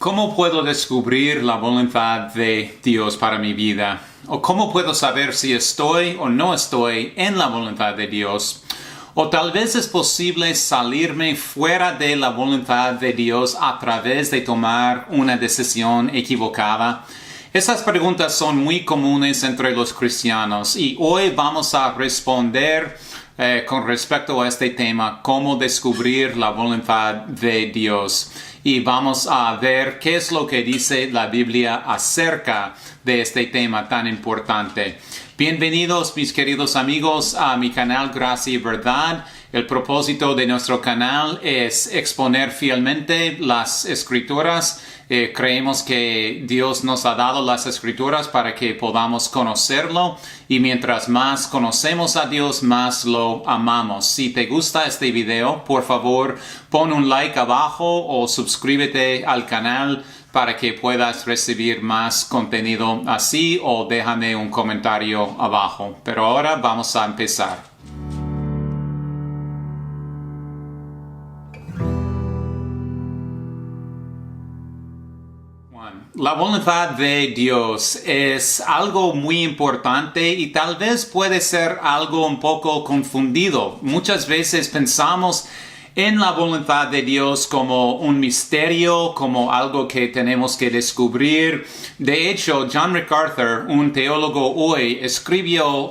¿Cómo puedo descubrir la voluntad de Dios para mi vida? ¿O cómo puedo saber si estoy o no estoy en la voluntad de Dios? ¿O tal vez es posible salirme fuera de la voluntad de Dios a través de tomar una decisión equivocada? Estas preguntas son muy comunes entre los cristianos y hoy vamos a responder con respecto a este tema, cómo descubrir la voluntad de Dios. Y vamos a ver qué es lo que dice la Biblia acerca de este tema tan importante. Bienvenidos, mis queridos amigos, a mi canal Gracia y Verdad. El propósito de nuestro canal es exponer fielmente las Escrituras. Creemos que Dios nos ha dado las Escrituras para que podamos conocerlo y mientras más conocemos a Dios, más lo amamos. Si te gusta este video, por favor, pon un like abajo o suscríbete al canal para que puedas recibir más contenido así o déjame un comentario abajo. Pero ahora vamos a empezar. La voluntad de Dios es algo muy importante y tal vez puede ser algo un poco confundido. Muchas veces pensamos en la voluntad de Dios como un misterio, como algo que tenemos que descubrir. De hecho, John MacArthur, un teólogo hoy, escribió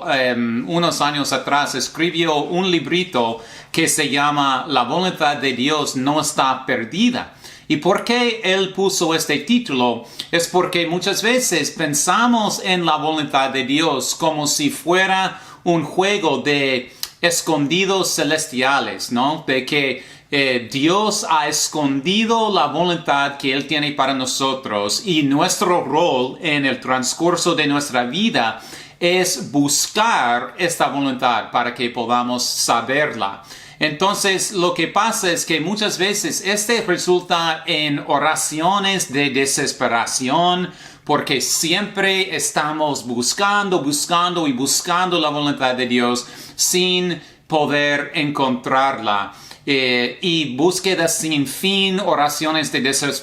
unos años atrás, escribió un librito que se llama La voluntad de Dios no está perdida. ¿Y por qué él puso este título? Es porque muchas veces pensamos en la voluntad de Dios como si fuera un juego de escondidos celestiales, ¿no? De que Dios ha escondido la voluntad que Él tiene para nosotros y nuestro rol en el transcurso de nuestra vida es buscar esta voluntad para que podamos saberla. Entonces, lo que pasa es que muchas veces resulta en oraciones de desesperación, porque siempre estamos buscando la voluntad de Dios sin poder encontrarla. Y búsquedas sin fin, oraciones de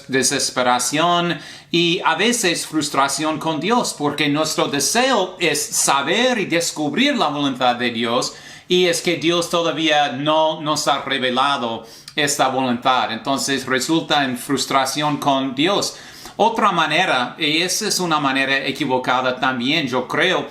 desesperación y a veces frustración con Dios, porque nuestro deseo es saber y descubrir la voluntad de Dios. Y es que Dios todavía no nos ha revelado esta voluntad. Entonces resulta en frustración con Dios. Otra manera, y esa es una manera equivocada también, yo creo,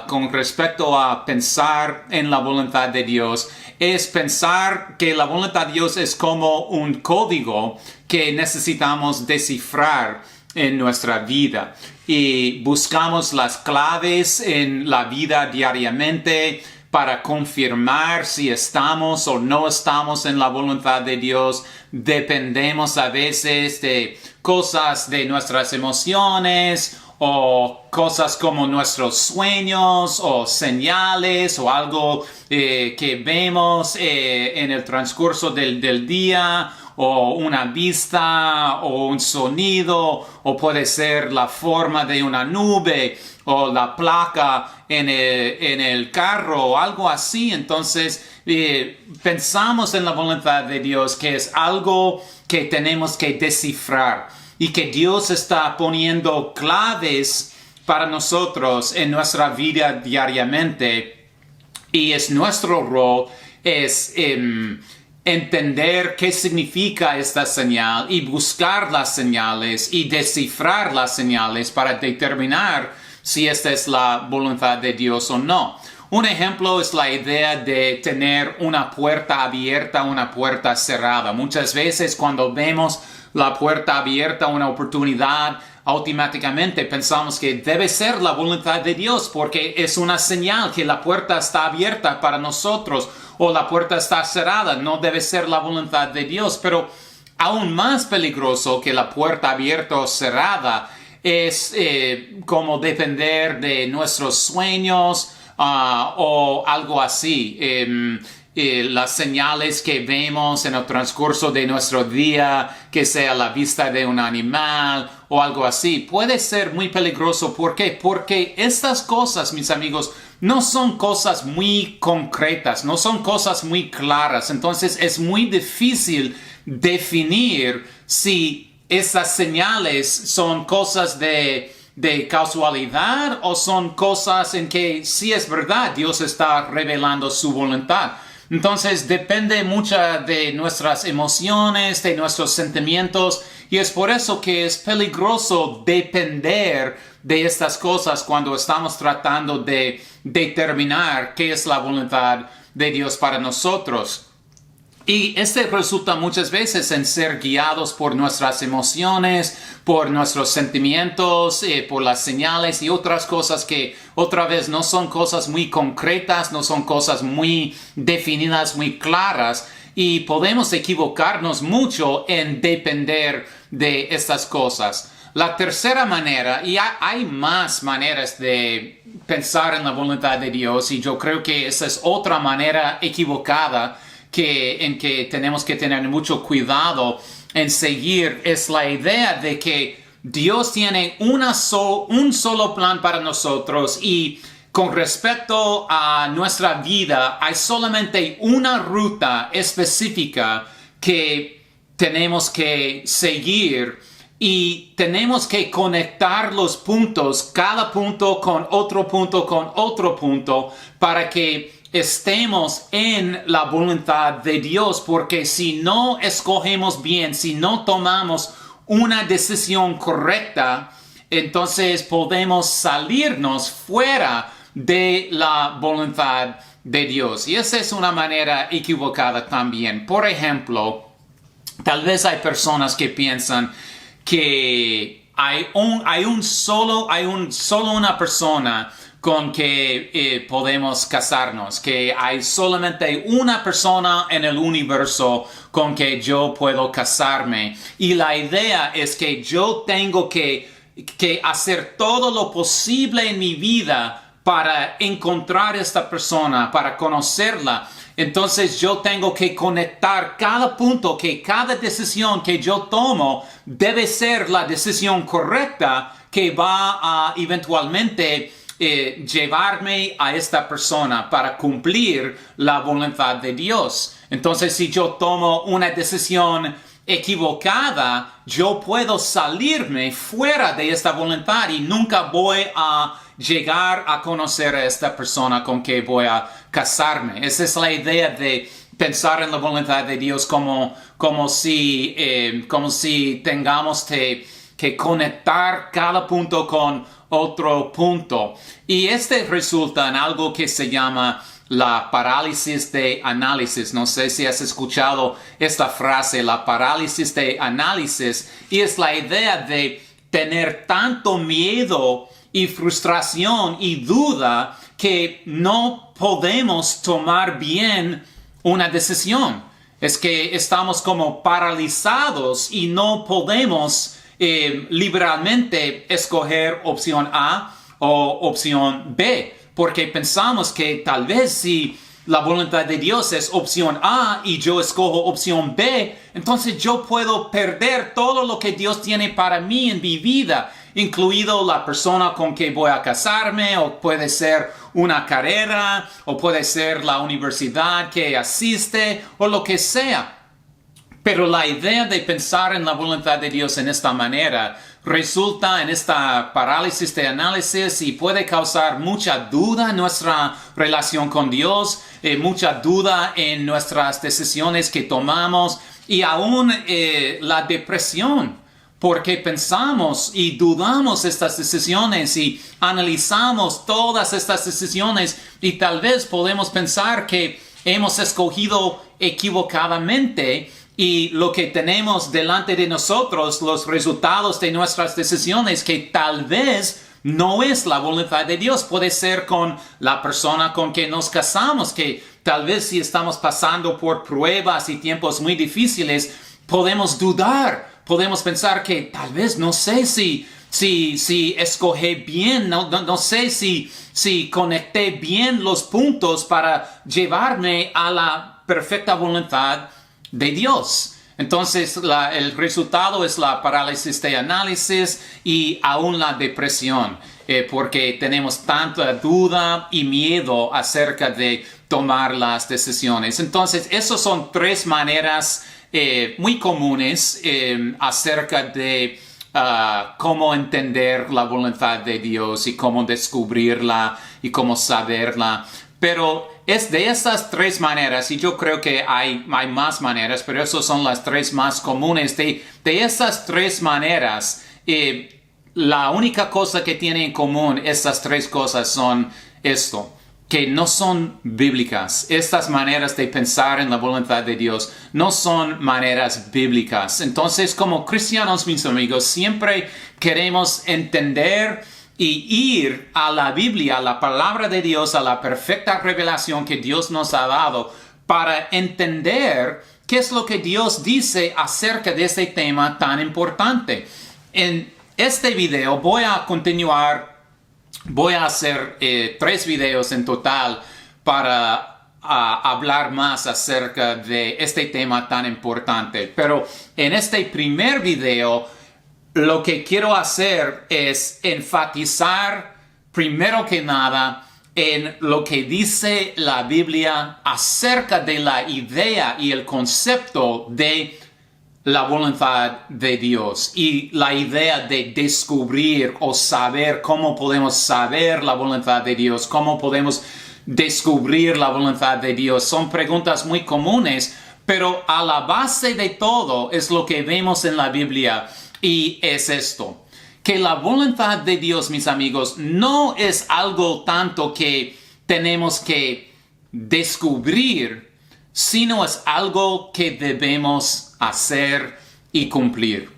con respecto a pensar en la voluntad de Dios, es pensar que la voluntad de Dios es como un código que necesitamos descifrar en nuestra vida y buscamos las claves en la vida diariamente para confirmar si estamos o no estamos en la voluntad de Dios. Dependemos a veces de cosas de nuestras emociones o cosas como nuestros sueños o señales o algo que vemos en el transcurso del día, o una vista o un sonido, o puede ser la forma de una nube o la placa en el carro o algo así. Entonces pensamos en la voluntad de Dios, que es algo que tenemos que descifrar y que Dios está poniendo claves para nosotros en nuestra vida diariamente, y es nuestro rol entender qué significa esta señal y buscar las señales y descifrar las señales para determinar si esta es la voluntad de Dios o no. Un ejemplo es la idea de tener una puerta abierta, una puerta cerrada. Muchas veces cuando vemos la puerta abierta, una oportunidad, automáticamente pensamos que debe ser la voluntad de Dios porque es una señal que la puerta está abierta para nosotros o la puerta está cerrada. No debe ser la voluntad de Dios, pero aún más peligroso que la puerta abierta o cerrada es como depender de nuestros sueños o algo así. Las señales que vemos en el transcurso de nuestro día, que sea la vista de un animal o algo así, puede ser muy peligroso. ¿Por qué? Porque estas cosas, mis amigos, no son cosas muy concretas, no son cosas muy claras. Entonces es muy difícil definir si esas señales son cosas de casualidad o son cosas en que sí es verdad, Dios está revelando su voluntad. Entonces depende mucho de nuestras emociones, de nuestros sentimientos, y es por eso que es peligroso depender de estas cosas cuando estamos tratando de determinar qué es la voluntad de Dios para nosotros. Y resulta muchas veces en ser guiados por nuestras emociones, por nuestros sentimientos, por las señales y otras cosas que otra vez no son cosas muy concretas, no son cosas muy definidas, muy claras, y podemos equivocarnos mucho en depender de estas cosas. La tercera manera, y hay más maneras de pensar en la voluntad de Dios, y yo creo que esa es otra manera equivocada en que tenemos que tener mucho cuidado en seguir, es la idea de que Dios tiene un solo plan para nosotros, y con respecto a nuestra vida hay solamente una ruta específica que tenemos que seguir, y tenemos que conectar los puntos, cada punto con otro punto, para que estemos en la voluntad de Dios, porque si no escogemos bien, si no tomamos una decisión correcta, entonces podemos salirnos fuera de la voluntad de Dios. Y esa es una manera equivocada también. Por ejemplo, tal vez hay personas que piensan que hay solo una persona con que podemos casarnos, que hay solamente una persona en el universo con que yo puedo casarme. Y la idea es que yo tengo que hacer todo lo posible en mi vida para encontrar esta persona, para conocerla. Entonces yo tengo que conectar cada punto, que cada decisión que yo tomo debe ser la decisión correcta que va a eventualmente llevarme a esta persona para cumplir la voluntad de Dios. Entonces, si yo tomo una decisión equivocada, yo puedo salirme fuera de esta voluntad y nunca voy a llegar a conocer a esta persona con que voy a casarme. Esa es la idea de pensar en la voluntad de Dios como si tengamos que conectar cada punto con otro punto. Y resulta en algo que se llama la parálisis de análisis. No sé si has escuchado esta frase, la parálisis de análisis, y es la idea de tener tanto miedo y frustración y duda que no podemos tomar bien una decisión. Es que estamos como paralizados y no podemos liberalmente escoger opción A o opción B, porque pensamos que tal vez si la voluntad de Dios es opción A y yo escojo opción B, entonces yo puedo perder todo lo que Dios tiene para mí en mi vida, incluido la persona con que voy a casarme, o puede ser una carrera, o puede ser la universidad que asiste, o lo que sea. Pero la idea de pensar en la voluntad de Dios en esta manera resulta en esta parálisis de análisis y puede causar mucha duda en nuestra relación con Dios, mucha duda en nuestras decisiones que tomamos, y aún la depresión, porque pensamos y dudamos estas decisiones y analizamos todas estas decisiones, y tal vez podemos pensar que hemos escogido equivocadamente, y lo que tenemos delante de nosotros, los resultados de nuestras decisiones, que tal vez no es la voluntad de Dios. Puede ser con la persona con que nos casamos, que tal vez si estamos pasando por pruebas y tiempos muy difíciles, podemos dudar, podemos pensar que tal vez no sé si escogí bien, no sé si conecté bien los puntos para llevarme a la perfecta voluntad de Dios. Entonces el resultado es la parálisis de análisis y aún la depresión, porque tenemos tanta duda y miedo acerca de tomar las decisiones. Entonces esas son tres maneras muy comunes acerca de cómo entender la voluntad de Dios y cómo descubrirla y cómo saberla. Pero es de esas tres maneras, y yo creo que hay más maneras, pero esas son las tres más comunes. De esas tres maneras, la única cosa que tienen en común estas tres cosas son esto, que no son bíblicas. Estas maneras de pensar en la voluntad de Dios no son maneras bíblicas. Entonces, como cristianos, mis amigos, siempre queremos entender y ir a la Biblia, a la palabra de Dios, a la perfecta revelación que Dios nos ha dado para entender qué es lo que Dios dice acerca de este tema tan importante. En este video voy a hacer 3 videos en total para hablar más acerca de este tema tan importante. Pero en este primer video, lo que quiero hacer es enfatizar primero que nada en lo que dice la Biblia acerca de la idea y el concepto de la voluntad de Dios y la idea de descubrir o saber cómo podemos saber la voluntad de Dios, cómo podemos descubrir la voluntad de Dios. Son preguntas muy comunes, pero a la base de todo es lo que vemos en la Biblia y es esto, que la voluntad de Dios, mis amigos, no es algo tanto que tenemos que descubrir, sino es algo que debemos hacer y cumplir.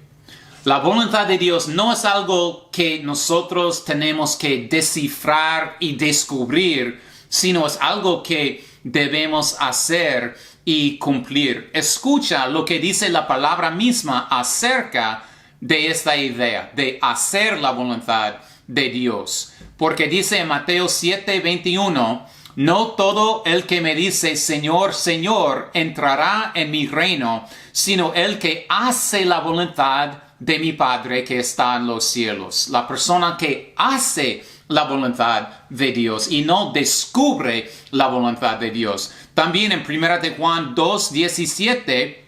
La voluntad de Dios no es algo que nosotros tenemos que descifrar y descubrir, sino es algo que debemos hacer y cumplir. Escucha lo que dice la palabra misma acerca de esta idea de hacer la voluntad de Dios. Porque dice en Mateo 7:21, no todo el que me dice Señor, Señor, entrará en mi reino, sino el que hace la voluntad de mi Padre que está en los cielos. La persona que hace la voluntad de Dios y no descubre la voluntad de Dios. También en 1 de Juan 2:17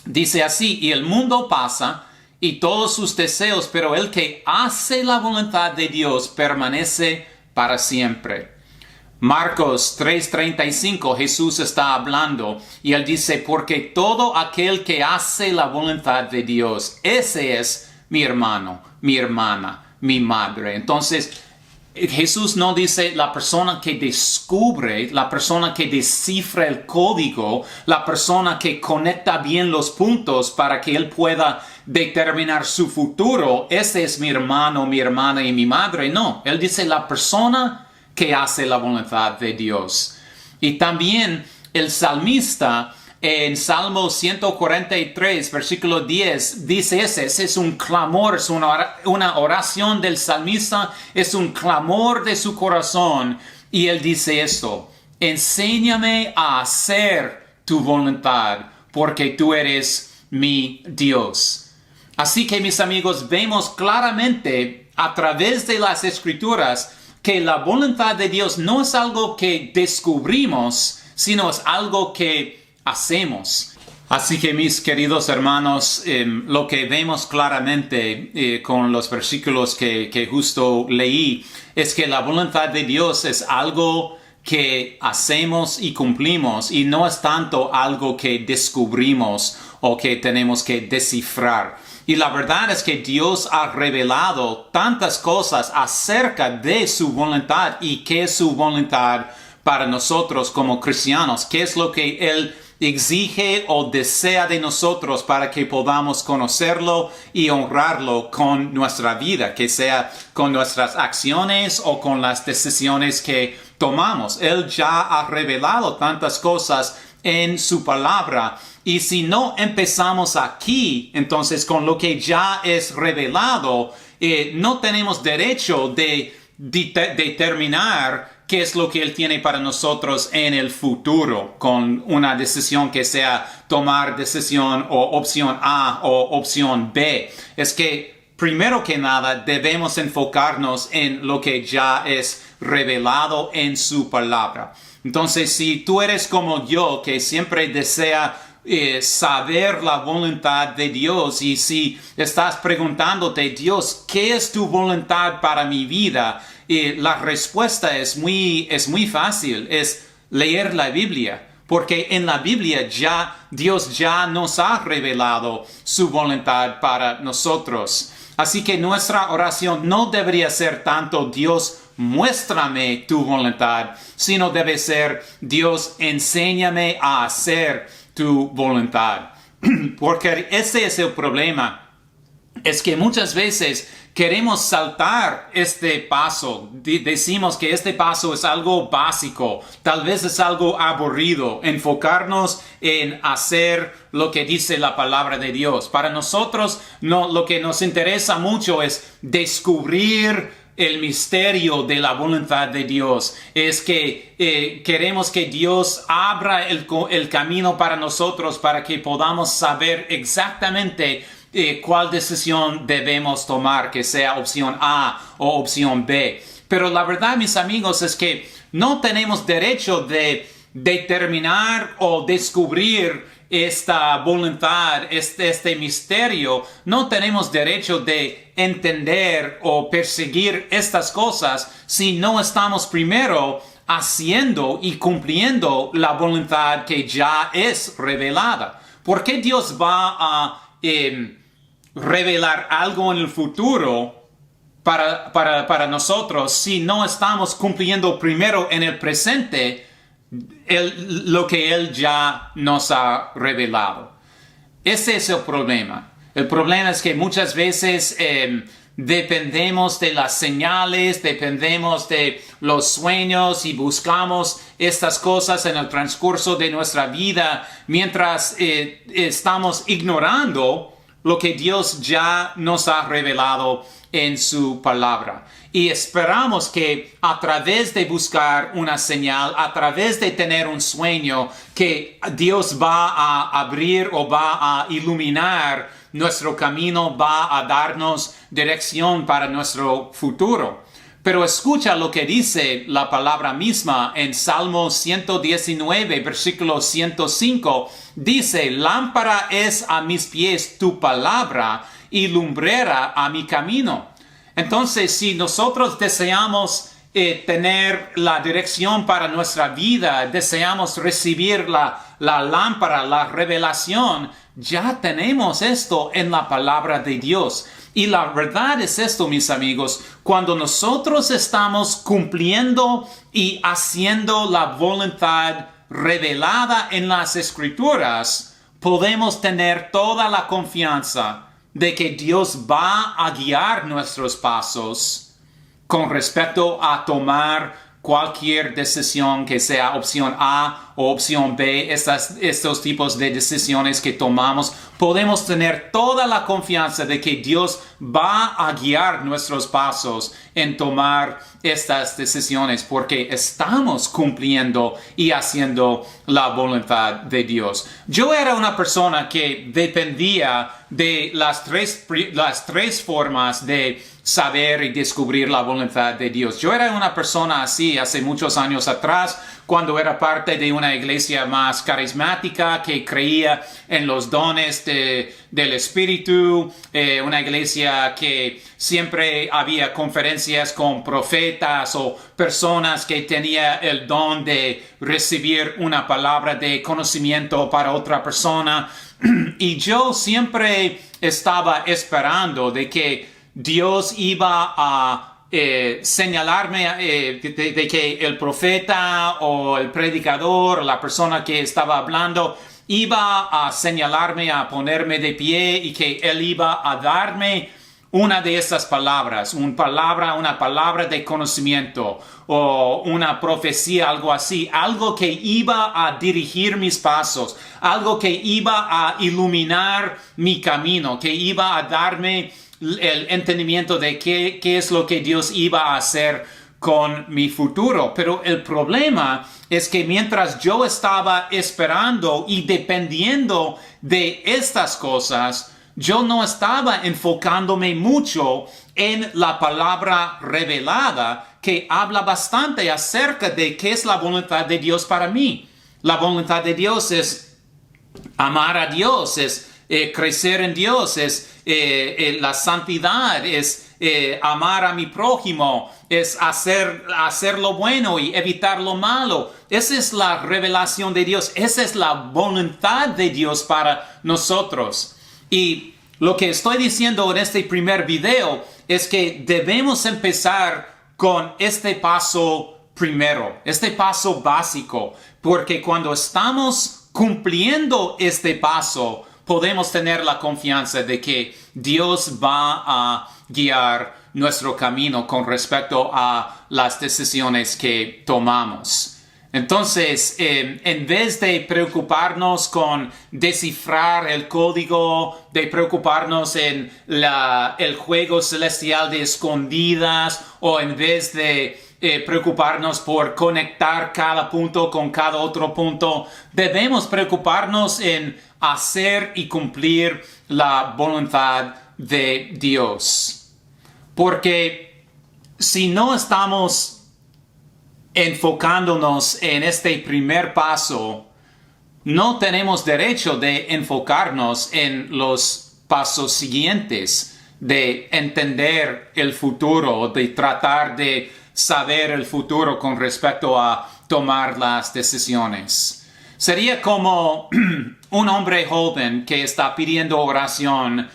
dice así, y el mundo pasa y todos sus deseos, pero el que hace la voluntad de Dios permanece para siempre. Marcos 3:35, Jesús está hablando y él dice, porque todo aquel que hace la voluntad de Dios, ese es mi hermano, mi hermana, mi madre. Entonces, Jesús no dice la persona que descubre, la persona que descifra el código, la persona que conecta bien los puntos para que él pueda determinar su futuro. Ese es mi hermano, mi hermana y mi madre. No, él dice la persona que hace la voluntad de Dios. Y también el salmista en Salmo 143, versículo 10, dice ese es un clamor, es una oración del salmista, es un clamor de su corazón. Y él dice esto, enséñame a hacer tu voluntad, porque tú eres mi Dios. Así que, mis amigos, vemos claramente a través de las Escrituras que la voluntad de Dios no es algo que descubrimos, sino es algo que hacemos. Así que, mis queridos hermanos, lo que vemos claramente con los versículos que justo leí es que la voluntad de Dios es algo que hacemos y cumplimos y no es tanto algo que descubrimos o que tenemos que descifrar. Y la verdad es que Dios ha revelado tantas cosas acerca de su voluntad y qué es su voluntad para nosotros como cristianos, qué es lo que Él exige o desea de nosotros para que podamos conocerlo y honrarlo con nuestra vida, que sea con nuestras acciones o con las decisiones que tomamos. Él ya ha revelado tantas cosas en su palabra. Y si no empezamos aquí, entonces con lo que ya es revelado, no tenemos derecho de determinar qué es lo que Él tiene para nosotros en el futuro, con una decisión que sea tomar decisión o opción A o opción B. Es que primero que nada debemos enfocarnos en lo que ya es revelado en su palabra. Entonces, si tú eres como yo, que siempre desea saber la voluntad de Dios. Y si estás preguntándote, Dios, ¿qué es tu voluntad para mi vida? La respuesta es muy fácil, es leer la Biblia. Porque en la Biblia Dios ya nos ha revelado su voluntad para nosotros. Así que nuestra oración no debería ser tanto Dios, muéstrame tu voluntad, sino debe ser Dios, enséñame a hacer tu voluntad. Porque ese es el problema. Es que muchas veces queremos saltar este paso. Decimos que este paso es algo básico, tal vez es algo aburrido, enfocarnos en hacer lo que dice la palabra de Dios. Para nosotros, lo que nos interesa mucho es descubrir el misterio de la voluntad de Dios. Es que queremos que Dios abra el camino para nosotros para que podamos saber exactamente cuál decisión debemos tomar, que sea opción A o opción B. Pero la verdad, mis amigos, es que no tenemos derecho de determinar o descubrir esta voluntad, este misterio. No tenemos derecho de entender o perseguir estas cosas si no estamos primero haciendo y cumpliendo la voluntad que ya es revelada. ¿Por qué Dios va a revelar algo en el futuro para nosotros si no estamos cumpliendo primero en el presente lo que Él ya nos ha revelado? Ese es el problema. El problema es que muchas veces dependemos de las señales, dependemos de los sueños y buscamos estas cosas en el transcurso de nuestra vida mientras estamos ignorando lo que Dios ya nos ha revelado en su palabra. Y esperamos que a través de buscar una señal, a través de tener un sueño, que Dios va a abrir o va a iluminar nuestro camino, va a darnos dirección para nuestro futuro. Pero escucha lo que dice la palabra misma en Salmo 119, versículo 105. Dice, lámpara es a mis pies tu palabra y lumbrera a mi camino. Entonces, si nosotros deseamos tener la dirección para nuestra vida, deseamos recibir la lámpara, la revelación, ya tenemos esto en la palabra de Dios. Y la verdad es esto, mis amigos, cuando nosotros estamos cumpliendo y haciendo la voluntad revelada en las Escrituras, podemos tener toda la confianza de que Dios va a guiar nuestros pasos con respecto a tomar cualquier decisión que sea opción A o opción B, estos tipos de decisiones que tomamos. Podemos tener toda la confianza de que Dios va a guiar nuestros pasos en tomar estas decisiones porque estamos cumpliendo y haciendo la voluntad de Dios. Yo era una persona que dependía de las tres formas de saber y descubrir la voluntad de Dios. Yo era una persona así hace muchos años atrás, cuando era parte de una iglesia más carismática que creía en los dones del Espíritu, una iglesia que siempre había conferencias con profetas o personas que tenían el don de recibir una palabra de conocimiento para otra persona. Y yo siempre estaba esperando de que Dios iba a señalarme de que el profeta o el predicador, la persona que estaba hablando, iba a señalarme, a ponerme de pie y que Él iba a darme una de esas palabras, una palabra de conocimiento o una profecía, algo así, algo que iba a dirigir mis pasos, algo que iba a iluminar mi camino, que iba a darme el entendimiento de qué es lo que Dios iba a hacer con mi futuro. Pero el problema es que mientras yo estaba esperando y dependiendo de estas cosas, yo no estaba enfocándome mucho en la palabra revelada que habla bastante acerca de qué es la voluntad de Dios para mí. La voluntad de Dios es amar a Dios, es crecer en Dios, es la santidad, es amar a mi prójimo, es hacer lo bueno y evitar lo malo. Esa es la revelación de Dios, esa es la voluntad de Dios para nosotros. Y lo que estoy diciendo en este primer video es que debemos empezar con este paso primero, este paso básico, porque cuando estamos cumpliendo este paso, podemos tener la confianza de que Dios va a guiar nuestro camino con respecto a las decisiones que tomamos. Entonces, en vez de preocuparnos con descifrar el código, de preocuparnos en el juego celestial de escondidas, o en vez de preocuparnos por conectar cada punto con cada otro punto, debemos preocuparnos en hacer y cumplir la voluntad de Dios. Porque si no estamos enfocándonos en este primer paso, no tenemos derecho de enfocarnos en los pasos siguientes, de entender el futuro, de tratar de saber el futuro con respecto a tomar las decisiones. Sería como un hombre joven que está pidiendo oración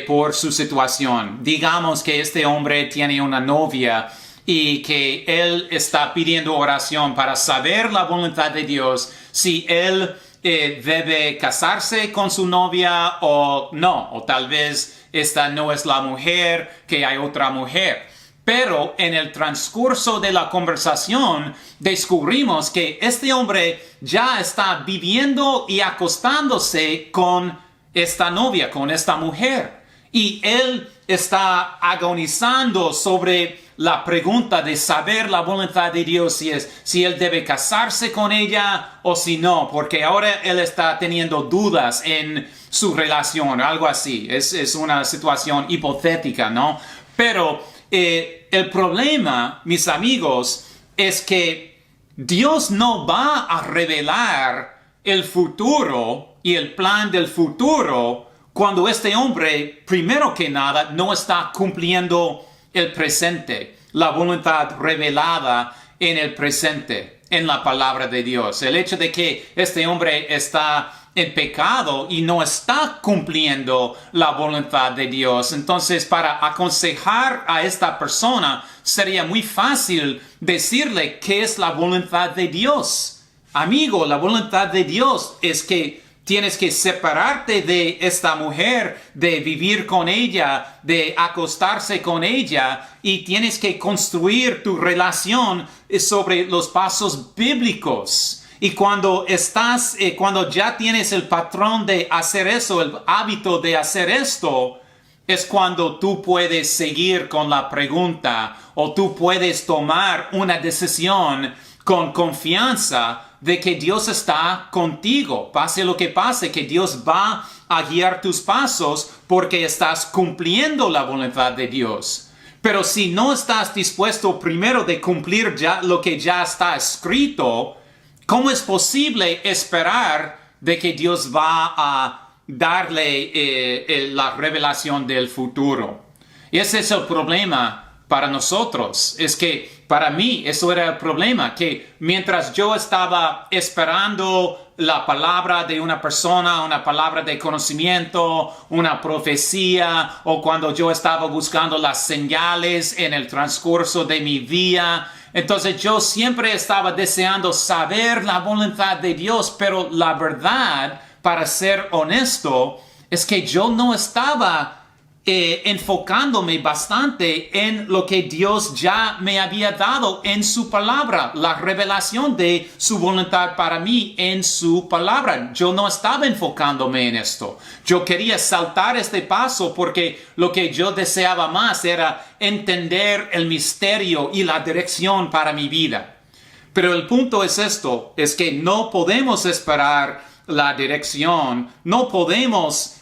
por su situación. Digamos que este hombre tiene una novia y que él está pidiendo oración para saber la voluntad de Dios, si él debe casarse con su novia o no, o tal vez esta no es la mujer, que hay otra mujer. Pero en el transcurso de la conversación descubrimos que este hombre ya está viviendo y acostándose con esta novia, con esta mujer. Y él está agonizando sobre la pregunta de saber la voluntad de Dios, si él debe casarse con ella o si no, porque ahora él está teniendo dudas en su relación, algo así. Es una situación hipotética, ¿no? Pero el problema, mis amigos, es que Dios no va a revelar el futuro y el plan del futuro cuando este hombre, primero que nada, no está cumpliendo el presente, la voluntad revelada en el presente, en la palabra de Dios. El hecho de que este hombre está en pecado y no está cumpliendo la voluntad de Dios. Entonces, para aconsejar a esta persona, sería muy fácil decirle qué es la voluntad de Dios. Amigo, la voluntad de Dios es que tienes que separarte de esta mujer, de vivir con ella, de acostarse con ella, y tienes que construir tu relación sobre los pasos bíblicos. Y cuando ya tienes el patrón de hacer eso, el hábito de hacer esto, es cuando tú puedes seguir con la pregunta o tú puedes tomar una decisión con confianza de que Dios está contigo. Pase lo que pase, que Dios va a guiar tus pasos porque estás cumpliendo la voluntad de Dios. Pero si no estás dispuesto primero de cumplir ya lo que ya está escrito, ¿cómo es posible esperar de que Dios va a darle la revelación del futuro? Y ese es el problema para nosotros. Es que para mí eso era el problema, que mientras yo estaba esperando la palabra de una persona, una palabra de conocimiento, una profecía, o cuando yo estaba buscando las señales en el transcurso de mi día, entonces yo siempre estaba deseando saber la voluntad de Dios, pero la verdad, para ser honesto, es que yo no estaba enfocándome bastante en lo que Dios ya me había dado en su palabra, la revelación de su voluntad para mí en su palabra. Yo no estaba enfocándome en esto. Yo quería saltar este paso porque lo que yo deseaba más era entender el misterio y la dirección para mi vida. Pero el punto es esto, es que no podemos esperar la dirección, no podemos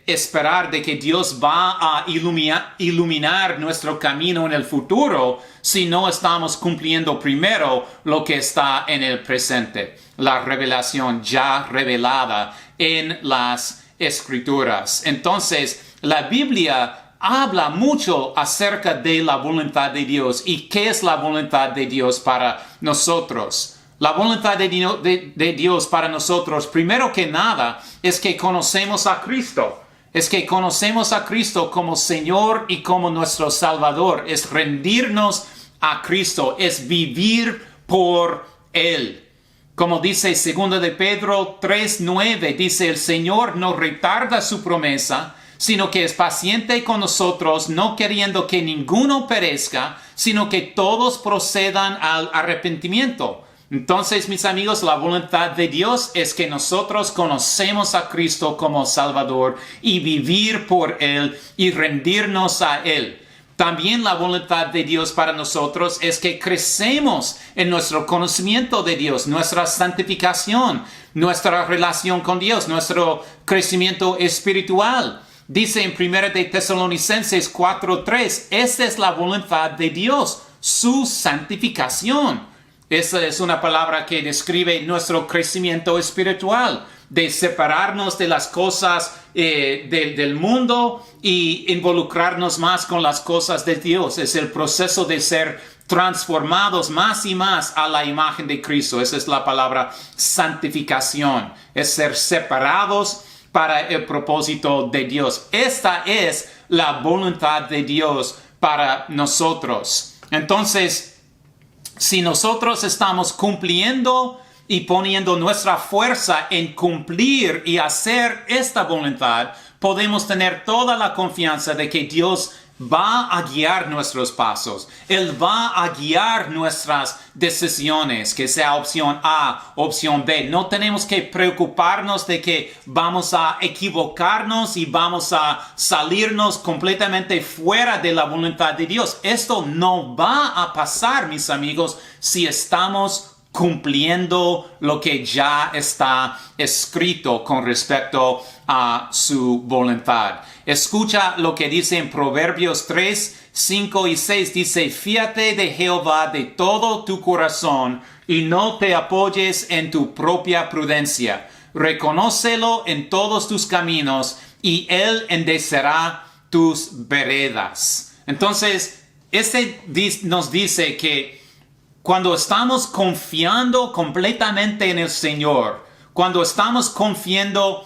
esperar de que Dios va a iluminar nuestro camino en el futuro si no estamos cumpliendo primero lo que está en el presente, la revelación ya revelada en las Escrituras. Entonces, la Biblia habla mucho acerca de la voluntad de Dios y qué es la voluntad de Dios para nosotros. La voluntad de Dios para nosotros, primero que nada, es que conocemos a Cristo. Es que conocemos a Cristo como Señor y como nuestro Salvador. Es rendirnos a Cristo. Es vivir por Él. Como dice 2 de Pedro 3:9, dice, el Señor no retarda su promesa, sino que es paciente con nosotros, no queriendo que ninguno perezca, sino que todos procedan al arrepentimiento. Entonces, mis amigos, la voluntad de Dios es que nosotros conocemos a Cristo como Salvador y vivir por Él y rendirnos a Él. También la voluntad de Dios para nosotros es que crecemos en nuestro conocimiento de Dios, nuestra santificación, nuestra relación con Dios, nuestro crecimiento espiritual. Dice en 1 de Tesalonicenses 4:3, esta es la voluntad de Dios, su santificación. Esa es una palabra que describe nuestro crecimiento espiritual, de separarnos de las cosas del mundo y involucrarnos más con las cosas de Dios. Es el proceso de ser transformados más y más a la imagen de Cristo. Esa es la palabra santificación. Es ser separados para el propósito de Dios. Esta es la voluntad de Dios para nosotros. Entonces, si nosotros estamos cumpliendo y poniendo nuestra fuerza en cumplir y hacer esta voluntad, podemos tener toda la confianza de que Dios va a guiar nuestros pasos. Él va a guiar nuestras decisiones, que sea opción A, opción B. No tenemos que preocuparnos de que vamos a equivocarnos y vamos a salirnos completamente fuera de la voluntad de Dios. Esto no va a pasar, mis amigos, si estamos cumpliendo lo que ya está escrito con respecto a su voluntad. Escucha lo que dice en Proverbios 3, 5 y 6. Dice, fíate de Jehová de todo tu corazón y no te apoyes en tu propia prudencia. Reconócelo en todos tus caminos y Él enderezará tus veredas. Entonces, nos dice que cuando estamos confiando completamente en el Señor, cuando estamos confiando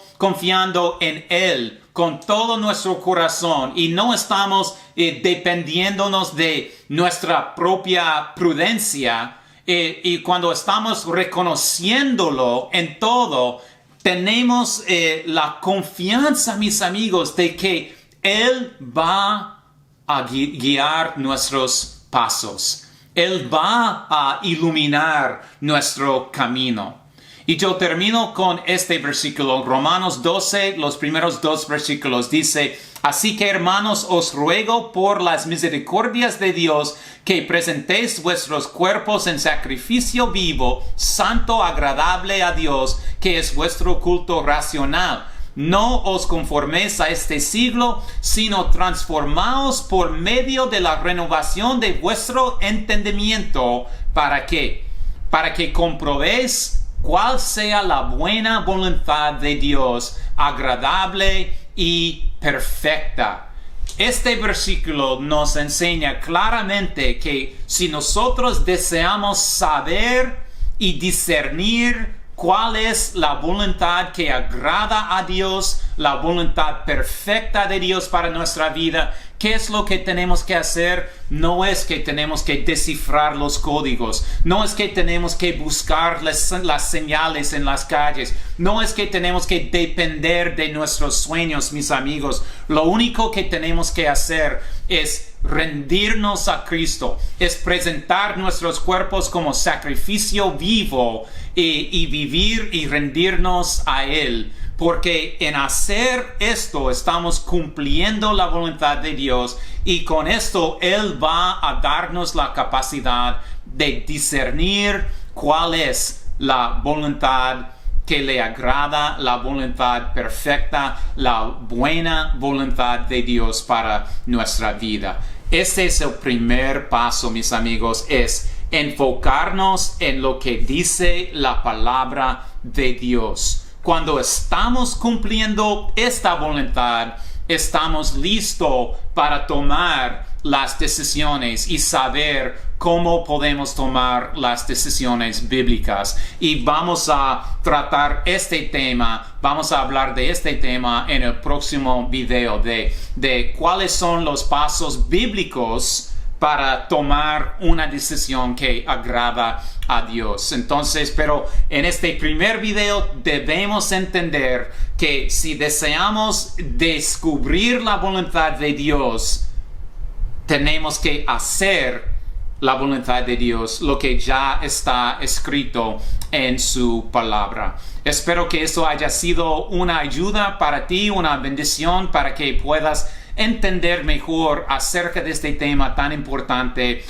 en Él con todo nuestro corazón y no estamos dependiéndonos de nuestra propia prudencia y cuando estamos reconociéndolo en todo, tenemos la confianza, mis amigos, de que Él va a guiar nuestros pasos. Él va a iluminar nuestro camino. Y yo termino con este versículo, Romanos 12, los primeros 2 versículos. Dice, así que hermanos, os ruego por las misericordias de Dios que presentéis vuestros cuerpos en sacrificio vivo, santo, agradable a Dios, que es vuestro culto racional. No os conforméis a este siglo, sino transformaos por medio de la renovación de vuestro entendimiento. ¿Para qué? Para que comprobéis cuál sea la buena voluntad de Dios, agradable y perfecta. Este versículo nos enseña claramente que si nosotros deseamos saber y discernir cuál es la voluntad que agrada a Dios, la voluntad perfecta de Dios para nuestra vida, ¿qué es lo que tenemos que hacer? No es que tenemos que descifrar los códigos, no es que tenemos que buscar las señales en las calles, no es que tenemos que depender de nuestros sueños, mis amigos. Lo único que tenemos que hacer es rendirnos a Cristo, es presentar nuestros cuerpos como sacrificio vivo y vivir y rendirnos a Él. Porque en hacer esto estamos cumpliendo la voluntad de Dios y con esto Él va a darnos la capacidad de discernir cuál es la voluntad que le agrada la voluntad perfecta, la buena voluntad de Dios para nuestra vida. Este es el primer paso, mis amigos, es enfocarnos en lo que dice la palabra de Dios. Cuando estamos cumpliendo esta voluntad, estamos listos para tomar las decisiones y saber cómo podemos tomar las decisiones bíblicas. Y vamos a tratar este tema, vamos a hablar de este tema en el próximo video de cuáles son los pasos bíblicos para tomar una decisión que agrada a Dios. Entonces, pero en este primer video debemos entender que si deseamos descubrir la voluntad de Dios, tenemos que hacer la voluntad de Dios, lo que ya está escrito en su palabra. Espero que eso haya sido una ayuda para ti, una bendición para que puedas entender mejor acerca de este tema tan importante,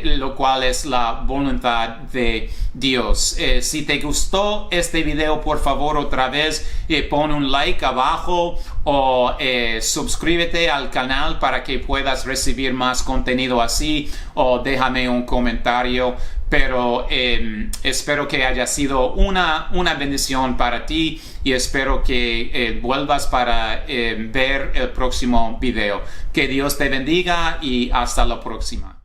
lo cual es la voluntad de Dios. Si te gustó este video, por favor, otra vez pon un like abajo o suscríbete al canal para que puedas recibir más contenido así, o déjame un comentario. Pero espero que haya sido una bendición para ti y espero que vuelvas para ver el próximo video. Que Dios te bendiga y hasta la próxima.